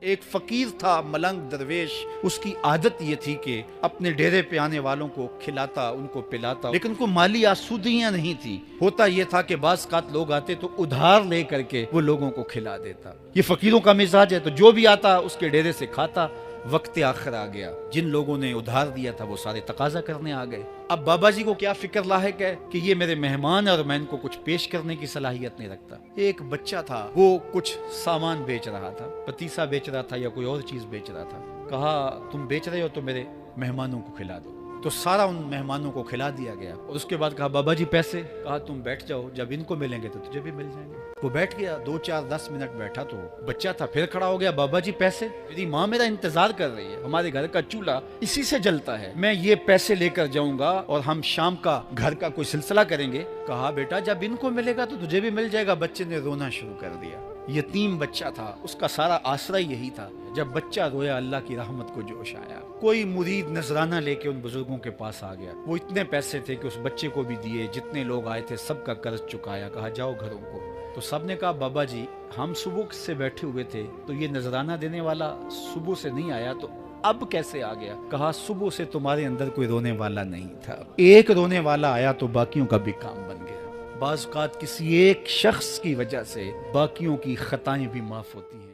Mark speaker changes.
Speaker 1: ایک فقیر تھا ملنگ درویش، اس کی عادت یہ تھی کہ اپنے ڈیرے پہ آنے والوں کو کھلاتا، ان کو پلاتا، لیکن ان کو مالی آسودگیاں نہیں تھی۔ ہوتا یہ تھا کہ بعض اوقات لوگ آتے تو ادھار لے کر کے وہ لوگوں کو کھلا دیتا۔ یہ فقیروں کا مزاج ہے، تو جو بھی آتا اس کے ڈیرے سے کھاتا۔ وقت آخر آ گیا، جن لوگوں نے ادھار دیا تھا وہ سارے تقاضا کرنے آ گئے۔ اب بابا جی کو کیا فکر لاحق ہے کہ یہ میرے مہمان اور میں ان کو کچھ پیش کرنے کی صلاحیت نہیں رکھتا۔ ایک بچہ تھا، وہ کچھ سامان بیچ رہا تھا، پتیسا بیچ رہا تھا یا کوئی اور چیز بیچ رہا تھا۔ کہا تم بیچ رہے ہو تو میرے مہمانوں کو کھلا دو۔ تو سارا ان مہمانوں کو کھلا دیا گیا، اور اس کے بعد کہا بابا جی پیسے؟ کہا تم بیٹھ جاؤ، جب ان کو ملیں گے تو تجھے بھی مل جائیں گے۔ وہ بیٹھ گیا، 2 4 10 منٹ بیٹھا تو بچہ تھا، پھر کھڑا ہو گیا، بابا جی پیسے؟ میری ماں میرا انتظار کر رہی ہے، ہمارے گھر کا چولہا اسی سے جلتا ہے، میں یہ پیسے لے کر جاؤں گا اور ہم شام کا گھر کا کوئی سلسلہ کریں گے۔ کہا بیٹا جب ان کو ملے گا تو تجھے بھی مل جائے گا۔ بچے نے رونا شروع کر دیا۔ یتیم بچہ تھا، اس کا سارا آسرا یہی تھا۔ جب بچہ رویا اللہ کی رحمت کو جوش آیا۔ کوئی مرید نذرانہ لے کے ان بزرگوں کے پاس آ گیا، وہ اتنے پیسے تھے کہ اس بچے کو بھی دیے، جتنے لوگ آئے تھے سب کا قرض چکایا۔ کہا جاؤ گھروں کو۔ تو سب نے کہا بابا جی ہم صبح سے بیٹھے ہوئے تھے تو یہ نذرانہ دینے والا صبح سے نہیں آیا، تو اب کیسے آ گیا؟ کہا صبح سے تمہارے اندر کوئی رونے والا نہیں تھا، ایک رونے والا آیا تو باقیوں کا بھی کام بن گیا۔ بعض اوقات کسی ایک شخص کی وجہ سے باقیوں کی خطائیں بھی معاف ہوتی ہیں۔